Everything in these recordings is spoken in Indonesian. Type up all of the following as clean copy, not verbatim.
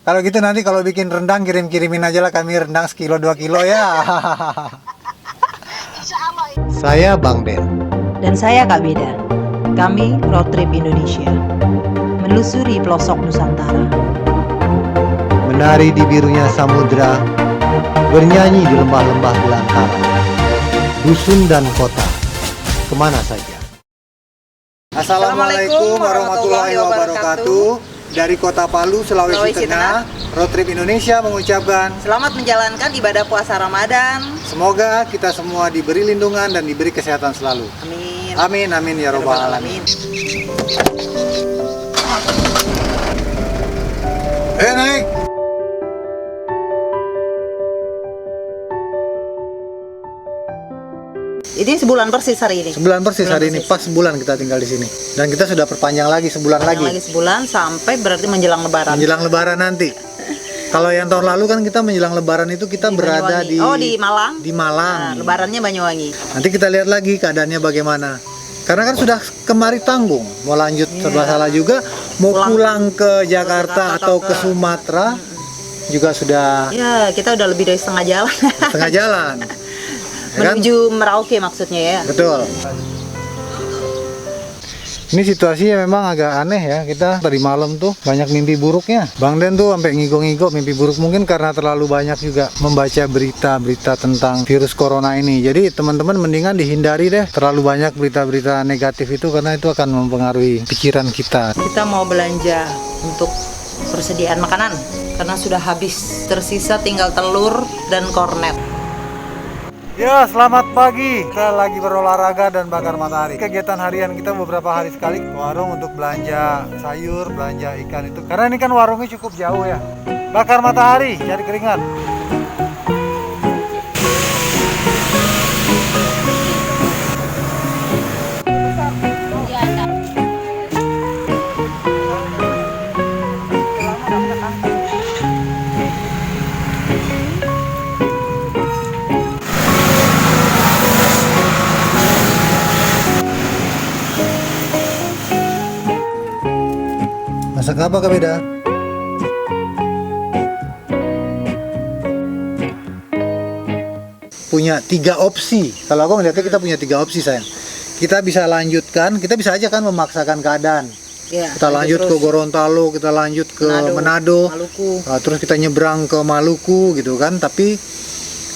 Kalau gitu nanti kalau bikin rendang kirim-kirimin aja lah kami rendang sekilo 2 kilo ya. Saya Bang Den. Dan saya Kak Beda. Kami Road Trip Indonesia. Menelusuri pelosok Nusantara. Menari di birunya samudra, bernyanyi di lembah-lembah belantara. Dusun dan kota, kemana saja. Assalamualaikum warahmatullahi wabarakatuh. Dari Kota Palu, Sulawesi Tengah, Road Trip Indonesia mengucapkan Selamat menjalankan ibadah puasa Ramadan. semoga kita semua diberi lindungan dan diberi kesehatan selalu. Amin. Amin, amin ya robbal alamin. Naik. Ini sebulan persis hari ini. Sebulan persis hari ini, pas sebulan kita tinggal di sini. Dan kita sudah perpanjang lagi sebulan Yang lagi. lagi sebulan sampai berarti menjelang Lebaran. Menjelang Lebaran nanti. Kalau yang tahun lalu kan kita menjelang Lebaran itu kita berada Banyuwangi. di Malang. di Malang. Nah, Lebarannya Banyuwangi. Nanti kita lihat lagi keadaannya bagaimana. Karena kan sudah kemari tanggung, mau lanjut serba salah juga, mau pulang ke Jakarta atau ke Sumatera juga sudah Ya, kita udah lebih dari setengah jalan. setengah jalan. Ya kan? Menuju Merauke maksudnya ya. Betul. Ini situasinya memang agak aneh ya. Kita tadi malam tuh banyak mimpi buruknya. Bang Den tuh sampai ngigo-ngigo mimpi buruk, mungkin karena terlalu banyak juga membaca berita-berita tentang virus corona ini. Jadi teman-teman mendingan dihindari deh terlalu banyak berita-berita negatif itu, karena itu akan mempengaruhi pikiran kita. Kita mau belanja untuk persediaan makanan karena sudah habis, tersisa tinggal telur dan kornet. Ya, selamat pagi. Kita lagi berolahraga dan bakar matahari. Kegiatan harian kita beberapa hari sekali ke warung untuk belanja sayur, belanja ikan itu. Karena ini kan warungnya cukup jauh ya. Bakar matahari, cari keringat. Masak apa Kak Beda? Punya 3 opsi. Kalau aku melihatnya kita punya 3 opsi sayang. Kita bisa lanjutkan, kita bisa aja kan memaksakan keadaan. Ya, Kita lanjut ke Gorontalo, kita lanjut ke Manado, Maluku. terus kita nyebrang ke Maluku gitu kan. Tapi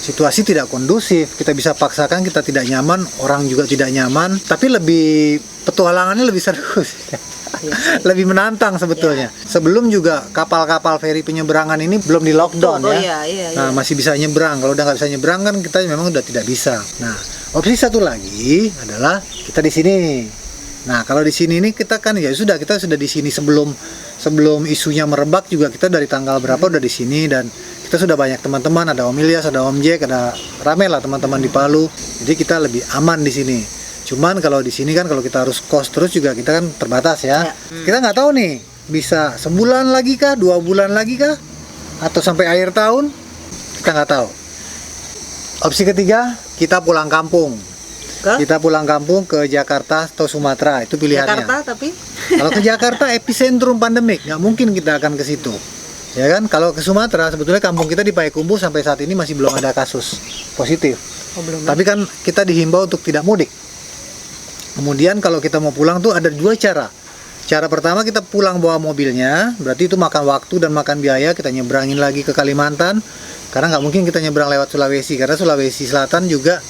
situasi tidak kondusif. Kita bisa paksakan, kita tidak nyaman, orang juga tidak nyaman. Tapi lebih petualangannya lebih seru. Lebih menantang sebetulnya. Sebelum juga kapal-kapal feri penyeberangan ini belum di lockdown ya. Nah, masih bisa nyebrang. Kalau udah nggak bisa nyebrang kan kita memang udah tidak bisa. Nah, opsi satu lagi adalah kita di sini. Nah, kalau di sini ini kita kan ya sudah, kita sudah di sini sebelum isunya merebak juga, kita dari tanggal berapa udah di sini, dan kita sudah banyak teman-teman, ada Om Ilyas, ada Om Jack, ada rame lah teman-teman di Palu. Jadi kita lebih aman di sini. Cuman kalau di sini kan kalau kita harus kos terus juga kita kan terbatas ya. Kita nggak tahu nih bisa sebulan lagi kah, 2 bulan lagi kah, atau sampai akhir tahun, kita nggak tahu. Opsi ketiga, kita pulang kampung. Kita pulang kampung ke Jakarta atau Sumatera, itu pilihannya. Jakarta tapi Kalau ke Jakarta epicentrum pandemik, nggak mungkin kita akan ke situ. Ya kan? Kalau ke Sumatera sebetulnya kampung kita di Payakumbuh sampai saat ini masih belum ada kasus positif. belum. Tapi kan kita dihimbau untuk tidak mudik. Kemudian kalau kita mau pulang tuh ada 2 cara. Cara pertama kita pulang bawa mobilnya, berarti itu makan waktu dan makan biaya, kita nyebrangin lagi ke Kalimantan. Karena nggak mungkin kita nyebrang lewat Sulawesi, karena Sulawesi Selatan juga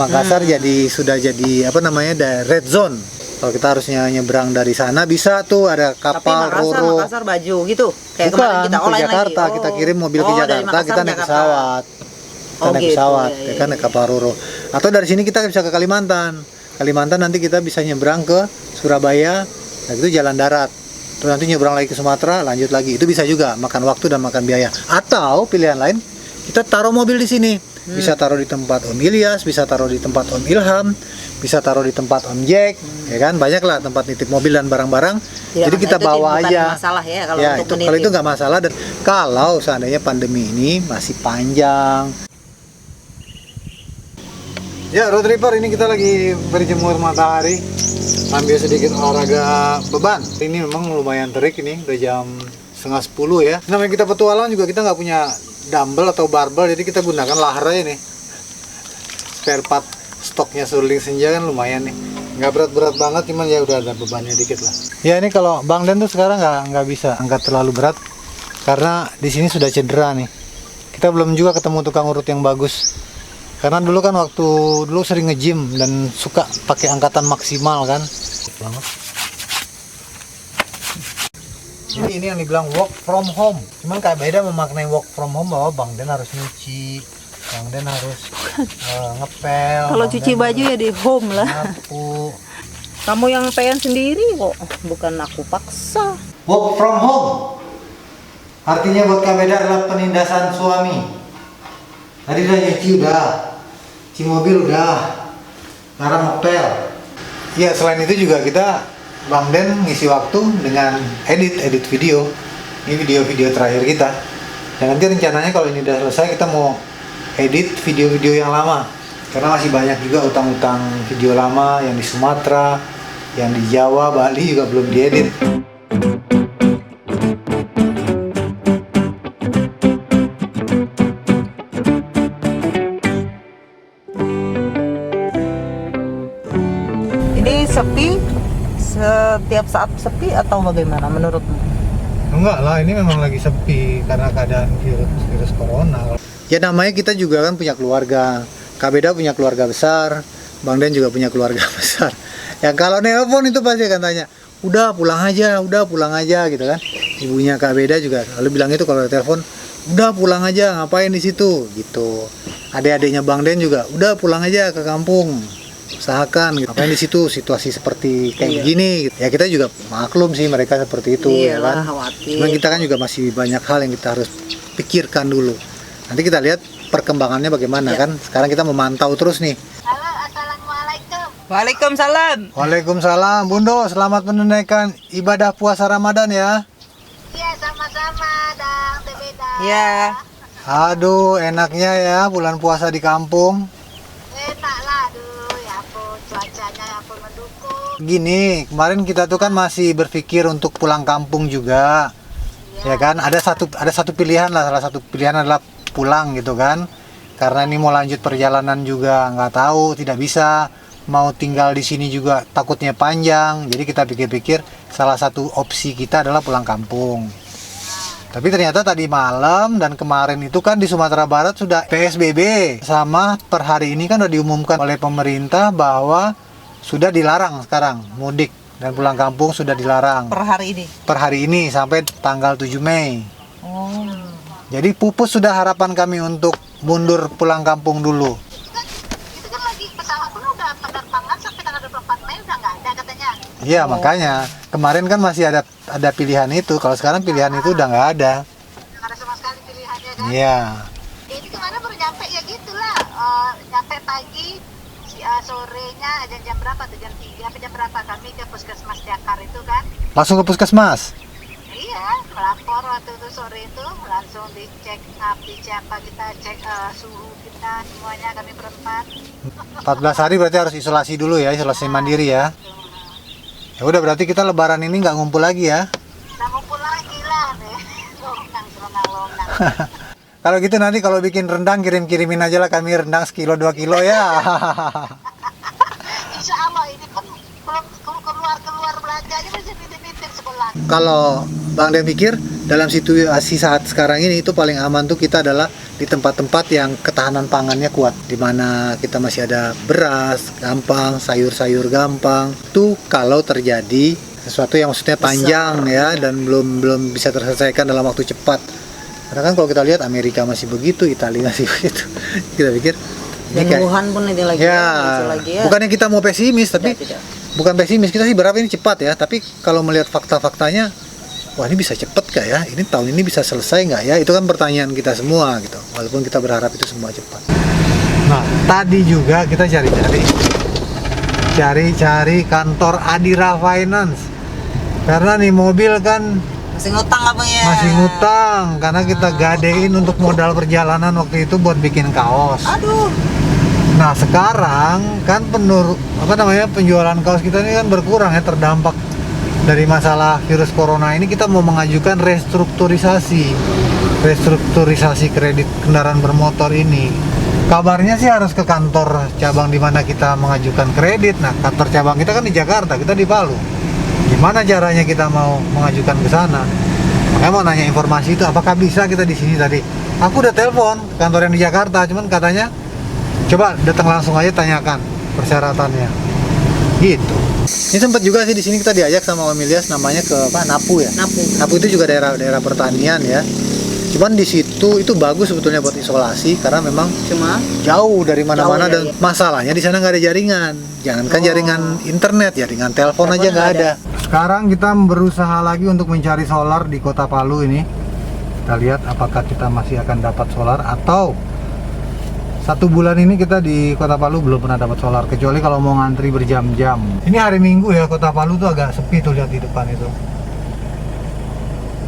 Makassar sudah jadi apa namanya, red zone. Kalau kita harusnya nyebrang dari sana bisa tuh ada kapal Roro. Makassar baju gitu. Kayak Bukan, kemarin kita ke online Jakarta, lagi. kita kirim mobil ke dari Jakarta, Makassar kita naik Jakarta. pesawat. Kita naik gitu, pesawat, ya, ya kan, naik kapal Roro. Atau dari sini kita bisa ke Kalimantan. Kalimantan nanti kita bisa nyebrang ke Surabaya, nah itu jalan darat. Terus nanti nyebrang lagi ke Sumatera, lanjut lagi. Itu bisa juga, makan waktu dan makan biaya. Atau pilihan lain, kita taruh mobil di sini. Bisa taruh di tempat Om Ilyas, bisa taruh di tempat Om Ilham, bisa taruh di tempat Om Jack, ya kan, banyak lah tempat nitip mobil dan barang-barang. Jadi kita bawa aja. Masalah ya kalau Ya, untuk kalau itu nggak masalah. Dan kalau seandainya pandemi ini masih panjang. Ya, road tripper, ini kita lagi berjemur matahari, ambil sedikit olahraga beban. Ini memang lumayan terik, ini udah jam setengah 10 ya. Namanya kita petualang juga kita nggak punya dumbbell atau barbel, jadi kita gunakan lahar aja nih. Spare part stoknya Surling Senja kan lumayan nih. Nggak berat-berat banget, cuman ya udah ada bebannya dikit lah. Ya ini kalau Bang Den tuh sekarang nggak bisa angkat terlalu berat karena di sini sudah cedera nih. Kita belum juga ketemu tukang urut yang bagus. Karena dulu kan waktu dulu sering nge-gym dan suka pakai angkatan maksimal kan. Banget. Jadi ini yang dibilang work from home. Cuman kayak beda memaknai work from home bahwa Bang Den harus nyuci, Bang Den harus ngepel. Kalau cuci baju ya di home lah. Nyapu. Kamu yang pengen sendiri kok, bukan aku paksa. Work from home artinya buat Kak Beda adalah penindasan suami. Tadi udah nyuci udah, cuci mobil udah, sekarang ngepel. Ya selain itu juga kita Bang Den ngisi waktu dengan edit video. Ini video-video terakhir kita. Dan nanti rencananya kalau ini udah selesai kita mau edit video-video yang lama. Karena masih banyak juga utang-utang video lama yang di Sumatera, yang di Jawa, Bali juga belum diedit. Ini sepi, setiap saat sepi atau bagaimana menurutmu? Enggak lah, ini memang lagi sepi karena keadaan virus corona. Ya namanya kita juga kan punya keluarga. Kak Beda punya keluarga besar, Bang Den juga punya keluarga besar. Ya kalau nelpon itu pasti akan tanya, udah pulang aja gitu kan. Ibunya Kak Beda juga lalu bilang itu kalau telepon, udah pulang aja, ngapain di situ gitu. Adik-adiknya Bang Den juga, udah pulang aja ke kampung, usahakan gitu. Ngapain di situ, situasi seperti kayak begini gitu. Ya kita juga maklum sih mereka seperti itu. Iya ya kan. khawatir. Cuman kita kan juga masih banyak hal yang kita harus pikirkan dulu. Nanti kita lihat perkembangannya bagaimana kan. Sekarang kita memantau terus nih. Halo, assalamualaikum. Waalaikumsalam. Waalaikumsalam, Bundo. Selamat menunaikan ibadah puasa Ramadan ya. Iya, sama-sama, Dang Beda. Ya. Aduh, enaknya ya bulan puasa di kampung. Enak lah, aduh, ya ampun, cuacanya ya ampun mendukung. Gini, kemarin kita tuh kan masih berpikir untuk pulang kampung juga. Ya kan, ada satu pilihan lah, salah satu pilihan adalah pulang gitu kan. Karena ini mau lanjut perjalanan juga nggak tahu, tidak bisa. Mau tinggal di sini juga takutnya panjang. Jadi kita pikir-pikir salah satu opsi kita adalah pulang kampung. Tapi ternyata tadi malam dan kemarin itu kan di Sumatera Barat sudah PSBB. Sama per hari ini kan sudah diumumkan oleh pemerintah bahwa sudah dilarang sekarang mudik dan pulang kampung sudah dilarang. Per hari ini. Per hari ini sampai tanggal 7 Mei. Oh. Jadi pupus sudah harapan kami untuk mundur pulang kampung dulu. Itu kan lagi pesawat pun udah penerbangan sampai tanggal 24 Mei udah nggak ada katanya. Iya makanya kemarin kan masih ada pilihan itu. Kalau sekarang pilihan itu udah nggak ada. Nggak ada sama sekali pilihannya kan. Iya. Ini kemarin baru nyampe ya gitulah. Nyampe pagi, sorenya jam berapa tuh? Jam 3 apa jam berapa kami ke Puskesmas Jakar itu kan. Langsung ke puskesmas. Iya, melapor waktu itu sore itu langsung dicek kita cek suhu kita semuanya kami berempat. 14 hari berarti harus isolasi dulu ya, isolasi mandiri ya. Ya udah berarti kita lebaran ini nggak ngumpul lagi ya. Nah ngumpul lagi lah deh, lonang. Kalau gitu nanti kalau bikin rendang kirim-kirimin aja lah kami rendang sekilo 2 kilo ya. Insya Allah ini pun belum keluar belanjanya masih nitip sebelah. Kalau Bang Den pikir dalam situasi saat sekarang ini itu paling aman tuh kita adalah di tempat-tempat yang ketahanan pangannya kuat, di mana kita masih ada beras gampang, sayur-sayur gampang. Itu kalau terjadi sesuatu yang maksudnya panjang ya dan belum bisa terselesaikan dalam waktu cepat. Karena kan kalau kita lihat Amerika masih begitu, Italia masih begitu. Kita pikir ini Dan Wuhan pun ini lagi ya, lagi ya. bukannya kita mau pesimis tapi Tidak. bukan pesimis, kita sih berharap ini cepat ya. Tapi kalau melihat fakta-faktanya, wah ini bisa cepet gak ya? Ini tahun ini bisa selesai nggak ya? Itu kan pertanyaan kita semua gitu. Walaupun kita berharap itu semua cepat. Nah, tadi juga kita cari kantor Adira Finance. Karena nih mobil kan Masih ngutang apa ya? masih ngutang karena kita gadein untuk modal perjalanan waktu itu buat bikin kaos. Aduh. Nah sekarang kan penjualan kaos kita ini kan berkurang ya, terdampak dari masalah virus corona ini kita mau mengajukan restrukturisasi kredit kendaraan bermotor ini. Kabarnya sih harus ke kantor cabang di mana kita mengajukan kredit. Nah, kantor cabang kita kan di Jakarta, kita di Palu. Gimana caranya kita mau mengajukan ke sana? Makanya mau nanya informasi itu, apakah bisa kita di sini tadi? Aku udah telepon kantor yang di Jakarta, cuman katanya coba datang langsung aja tanyakan persyaratannya. Gitu. Ini sempat juga sih di sini kita diajak sama Om Ilyas namanya ke Napu ya. Napu itu juga daerah pertanian ya. Cuman di situ itu bagus sebetulnya buat isolasi karena memang Cuma jauh dari mana-mana dan Jauh, masalahnya di sana nggak ada jaringan. Jangankan jaringan internet, jaringan telepon aja nggak ada. Sekarang kita berusaha lagi untuk mencari solar di Kota Palu ini. Kita lihat apakah kita masih akan dapat solar atau 1 bulan ini kita di Kota Palu belum pernah dapat solar kecuali kalau mau ngantri berjam-jam. Ini hari Minggu ya, Kota Palu tuh agak sepi tuh, lihat di depan itu.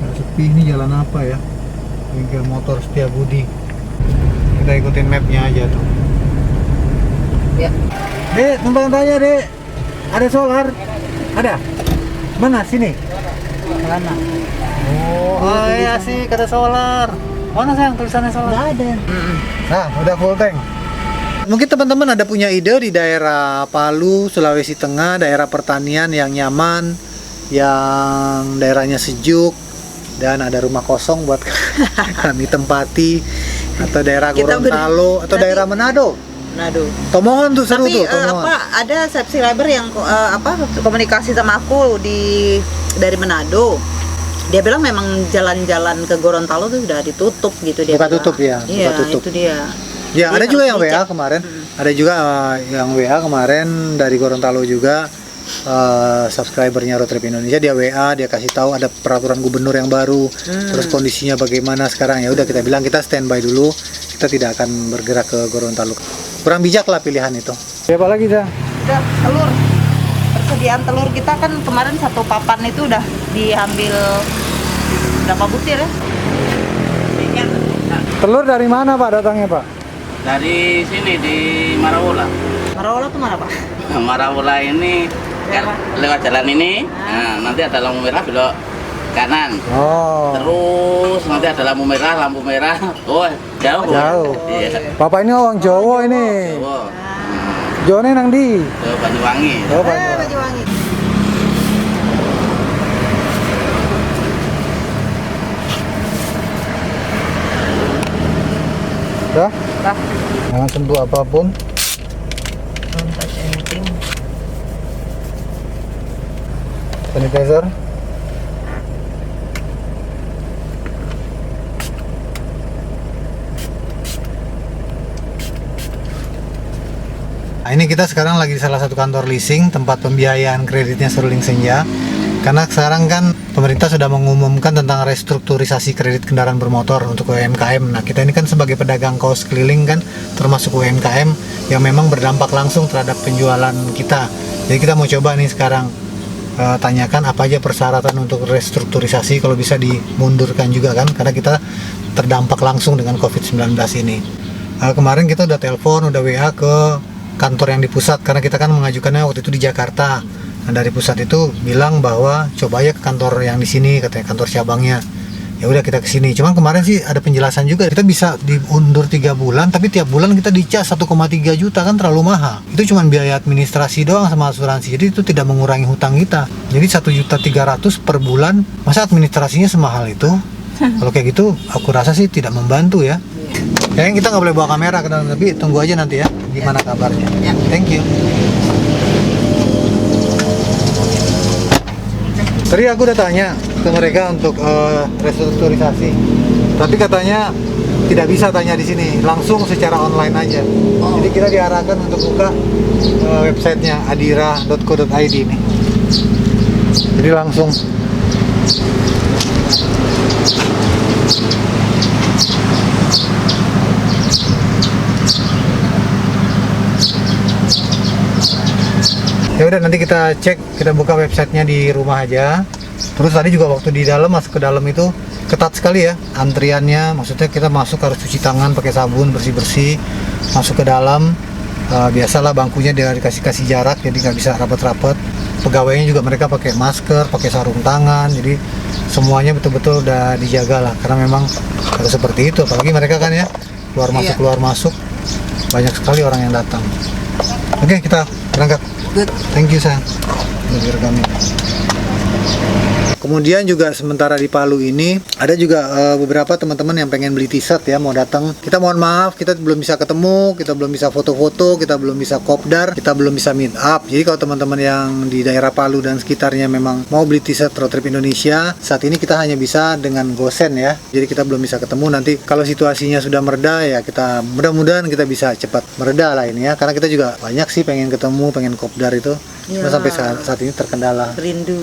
Agak sepi. Ini jalan apa ya? Bengkel motor Setiabudi. Kita ikutin mapnya aja tuh. ya. Dek, numpang tanya dek, ada solar? Ada? Mana? Sini? Mana? Oh iya sih, ada solar. Mana sayang tulisannya solar? Nggak ada. Nah, udah full tank. Mungkin teman-teman ada punya ide di daerah Palu, Sulawesi Tengah, daerah pertanian yang nyaman, yang daerahnya sejuk, dan ada rumah kosong buat kami tempati, atau daerah Kita Gorontalo, atau nanti- daerah Manado. Tomohon tuh seru Tapi tuh, Tomohon. ada subscriber yang komunikasi sama aku dari Manado. Dia bilang memang jalan-jalan ke Gorontalo tuh udah ditutup gitu dia. Buka bilang. tutup ya, buka Iya, tutup. itu dia. Ya, Jadi ada juga yang harus WA dicek. kemarin. Ada juga yang WA kemarin dari Gorontalo juga, subscribernya Road Trip Indonesia. Dia WA, dia kasih tahu ada peraturan gubernur yang baru, terus kondisinya bagaimana sekarang. Ya udah, kita bilang kita standby dulu, kita tidak akan bergerak ke Gorontalo. Kurang bijak lah pilihan itu. Siapa lagi dah? Udah telur. Persediaan telur kita kan kemarin 1 papan itu udah diambil berapa butir ya? Telur dari mana Pak datangnya Pak? Dari sini di Marawola. Marawola tuh mana, Pak? Marawola ini Daerah. lewat jalan ini. Nah, nanti ada lampu merah belok kanan. Oh, Terus nanti ada lampu merah. Oh, jauh. Jauh. Iya. Bapak ini orang Jawa ini. Jawa. Jawa ini nang di? Ke Banyuwangi. Oh, Banyuwangi. Dah? Dah. Jangan sentuh apapun. Don't touch anything. Sanitizer. Nah, ini kita sekarang lagi di salah satu kantor leasing, tempat pembiayaan kreditnya Seruling Senja. Karena sekarang kan pemerintah sudah mengumumkan tentang restrukturisasi kredit kendaraan bermotor untuk UMKM. Nah, kita ini kan sebagai pedagang kaos keliling kan termasuk UMKM yang memang berdampak langsung terhadap penjualan kita. Jadi kita mau coba nih sekarang tanyakan apa aja persyaratan untuk restrukturisasi, kalau bisa dimundurkan juga kan, karena kita terdampak langsung dengan COVID-19 ini. Kemarin kita udah telepon, udah WA ke kantor yang di pusat, karena kita kan mengajukannya waktu itu di Jakarta. Nah, dari pusat itu bilang bahwa coba aja ke kantor yang di sini, katanya kantor cabangnya. Ya udah kita ke sini. Cuman kemarin sih ada penjelasan juga, kita bisa diundur 3 bulan, tapi tiap bulan kita dicas 1,3 juta, kan terlalu mahal. Itu cuma biaya administrasi doang sama asuransi. Jadi itu tidak mengurangi hutang kita. Jadi 1.300.000 per bulan, masa administrasinya semahal itu? Kalau kayak gitu, aku rasa sih tidak membantu ya. Kayaknya kita nggak boleh bawa kamera ke dalam, tapi tunggu aja nanti ya, gimana kabarnya. Ya. Thank you. Tadi aku udah tanya ke mereka untuk restrukturisasi, tapi katanya tidak bisa tanya di sini, langsung secara online aja. Jadi kita diarahkan untuk buka websitenya adira.co.id nih. Jadi langsung. Ya udah, nanti kita cek, kita buka websitenya di rumah aja. Terus tadi juga waktu di dalam, masuk ke dalam itu ketat sekali ya antriannya. Maksudnya kita masuk harus cuci tangan pakai sabun, bersih-bersih. Masuk ke dalam, biasalah bangkunya dia dikasih jarak, jadi nggak bisa rapat-rapat. pegawainya juga mereka pakai masker, pakai sarung tangan, jadi semuanya betul-betul udah dijaga lah, karena memang harus seperti itu, apalagi mereka kan ya keluar masuk banyak sekali orang yang datang. Oke, kita berangkat. Thank you sayang. Kami. Kemudian juga sementara di Palu ini ada juga beberapa teman-teman yang pengen beli t-shirt ya, mau datang. Kita mohon maaf, kita belum bisa ketemu, kita belum bisa foto-foto, kita belum bisa kopdar, kita belum bisa meet up. Jadi kalau teman-teman yang di daerah Palu dan sekitarnya memang mau beli t-shirt Road Trip Indonesia, saat ini kita hanya bisa dengan gosen ya. Jadi kita belum bisa ketemu. Nanti kalau situasinya sudah mereda ya, kita mudah-mudahan kita bisa cepat mereda lah ini ya. Karena kita juga banyak sih pengen ketemu, pengen kopdar itu. Cuma sampai saat ini terkendala. Rindu.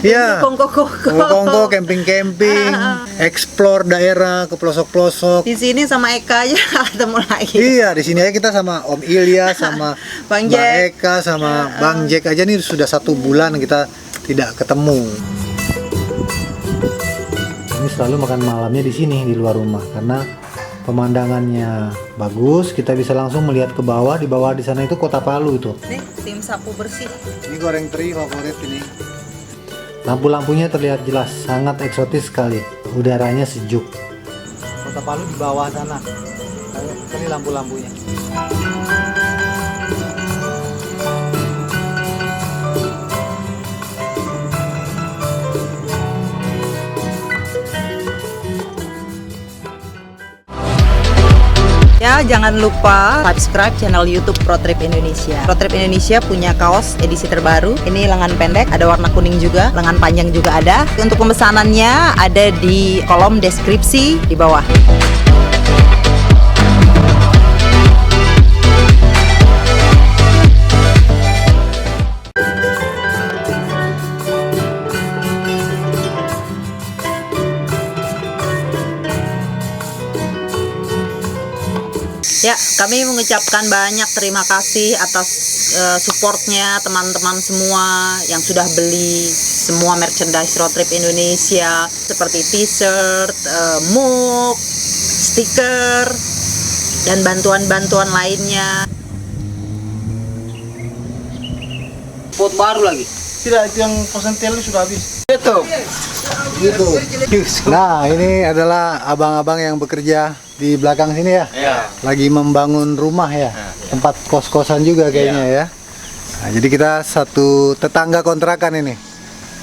Iya. Kongko-kongko. Camping-camping, explore daerah ke pelosok-pelosok. Di sini sama Eka aja ketemu lagi. Iya, di sini aja kita sama Om Ilya, sama Bang Mbak Jack. Eka, sama Bang Jack aja nih sudah 1 bulan kita tidak ketemu. Ini selalu makan malamnya di sini di luar rumah karena pemandangannya bagus, kita bisa langsung melihat ke bawah. Di bawah di sana itu kota Palu itu. Nih, tim sapu bersih. Ini goreng teri favorit ini. Lampu-lampunya terlihat jelas, sangat eksotis sekali. Udaranya sejuk. Kota Palu di bawah sana. Ini lampu-lampunya. Ya, jangan lupa subscribe channel YouTube Road Trip Indonesia. Road Trip Indonesia punya kaos edisi terbaru. Ini lengan pendek, ada warna kuning juga, lengan panjang juga ada. Untuk pemesanannya ada di kolom deskripsi di bawah. Ya, kami mengucapkan banyak terima kasih atas supportnya teman-teman semua yang sudah beli semua merchandise Road Trip Indonesia seperti t-shirt, mug, stiker, dan bantuan-bantuan lainnya. Pot baru lagi. Tidak, itu yang persentil sudah habis. Itu. Gitu. Nah, ini adalah abang-abang yang bekerja di belakang sini ya. Iya. Lagi membangun rumah ya. Tempat kos-kosan juga kayaknya ya. Nah, jadi kita satu tetangga kontrakan ini.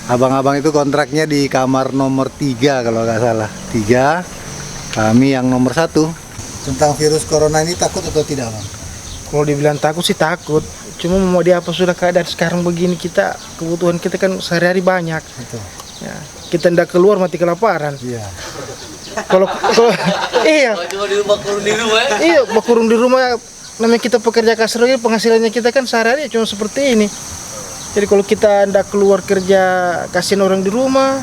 Abang-abang itu kontraknya di kamar nomor 3 kalau nggak salah. 3. Kami yang nomor 1. Tentang virus corona ini takut atau tidak, Bang? Kalau dibilang takut sih takut. Cuma mau dia apa sudah keadaan sekarang begini, kita kebutuhan kita kan sehari-hari banyak. Betul. Ya, kita tidak keluar mati kelaparan. Iya. Kalau iya. Cuma di rumah kurung di rumah ya. Iya, kurung di rumah, namanya kita pekerja kasar ini, penghasilannya kita kan sehari-hari cuma seperti ini. Jadi kalau kita tidak keluar kerja, kasihin orang di rumah,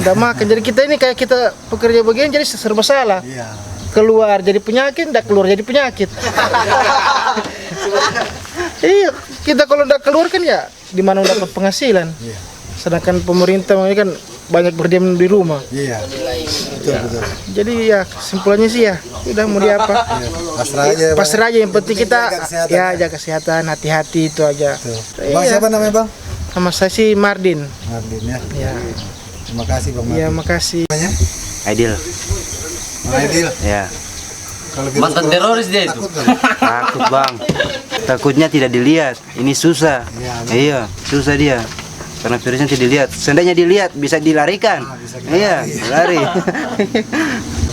Nggak makan. Jadi kita ini kayak kita pekerja begini jadi serba salah. Iya. Keluar jadi penyakit, tidak keluar jadi penyakit. Iya, kita kalau tidak keluar kan ya di mana dapat penghasilan. Iya. Sedangkan pemerintah ini kan banyak berdiam di rumah. Iya. Betul. Jadi ya kesimpulannya sih ya, udah mau di apa? Iya. Pasrah aja. Bang. Pasrah aja, yang penting kita jaga kesehatan, ya jaga kesehatan, hati-hati itu aja. Betul. Iya. Bang, siapa namanya, Bang? Sama saya sih Mardin. Mardin ya. Ya, Terima kasih, Bang Mardin. ya makasih. Namanya? Aidil, Bang Aidil. ya Kalau virus Mantan corona, teroris dia itu. takut nggak? takut bang. Takutnya tidak dilihat. Ini susah. Iya, susah dia. Karena virusnya tidak dilihat. Seandainya dilihat bisa dilarikan. Bisa Iya, lari.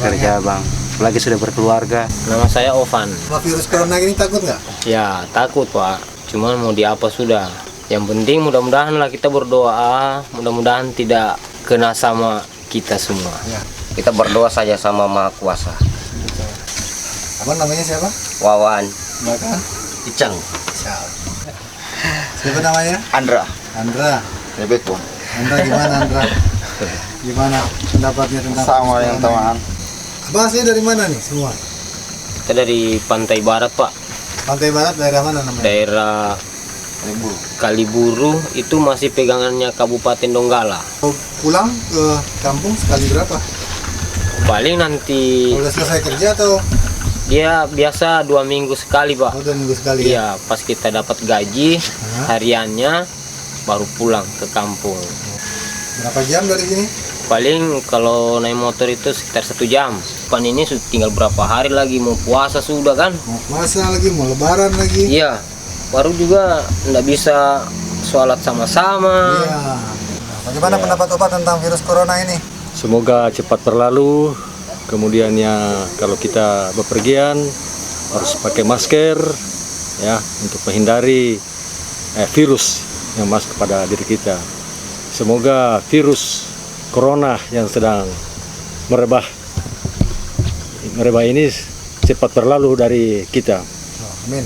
Kerja bang. Apalagi sudah berkeluarga. Nama saya Ovan. Sama virus corona ini takut nggak? Ya takut pak, cuman mau diapa sudah. Yang penting mudah-mudahan lah kita berdoa, mudah-mudahan tidak kena sama kita semua. Kita berdoa saja sama Maha Kuasa. Abang namanya siapa? Wawan, Belakang. Icang, Siapa namanya? Andra, Andra. Rebeko. Andra gimana, Andra? Gimana pendapatnya tentang Sama virus yang corona teman. ini? Abang asli dari mana nih semua? Kita dari pantai barat pak, Pantai Barat daerah mana namanya? daerah Kaliburu itu masih pegangannya Kabupaten Donggala. Mau pulang ke kampung sekali berapa? Paling nanti Kalau udah selesai kerja atau dia biasa 2 minggu sekali pak. udah minggu sekali ya? Iya, pas kita dapat gaji hariannya baru pulang ke kampung. Berapa jam dari sini? Paling kalau naik motor itu sekitar 1 jam. Pan ini sudah tinggal berapa hari lagi mau puasa sudah kan? Mau puasa lagi, mau lebaran lagi. Iya, baru juga nggak bisa sholat sama-sama. Iya. Bagaimana pendapat Opa tentang virus corona ini? Semoga cepat berlalu. Kemudiannya kalau kita bepergian harus pakai masker ya untuk menghindari virus yang masuk kepada diri kita. Semoga virus corona yang sedang merebah ini cepat berlalu dari kita. Amin.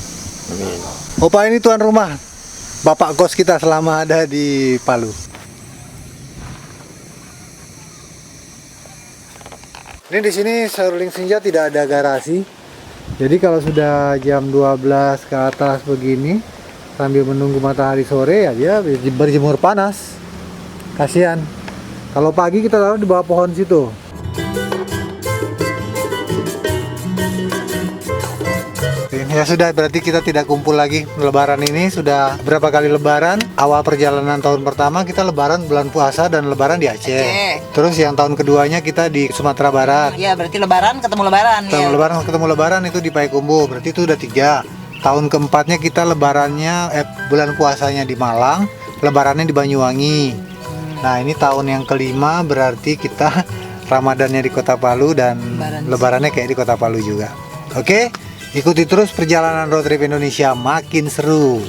Amin. Opa ini tuan rumah, bapak kos kita selama ada di Palu. Ini di sini Seruling Senja tidak ada garasi. Jadi kalau sudah jam 12 ke atas begini, sambil menunggu matahari sore ya dia berjemur panas. Kasihan. Kalau pagi kita taruh di bawah pohon situ. Ya sudah, berarti kita tidak kumpul lagi lebaran ini. Sudah berapa kali lebaran? Awal perjalanan tahun pertama kita lebaran bulan puasa dan lebaran di Aceh. Terus yang tahun keduanya kita di Sumatera Barat. Ya berarti lebaran ketemu lebaran. Ketemu lebaran itu di Payakumbuh. Berarti itu udah 3. Tahun keempatnya kita lebarannya bulan puasanya di Malang, lebarannya di Banyuwangi. Nah ini tahun yang kelima, berarti kita Ramadannya di Kota Palu dan lebarannya kayak di Kota Palu juga. Oke, ikuti terus perjalanan road trip Indonesia, makin seru.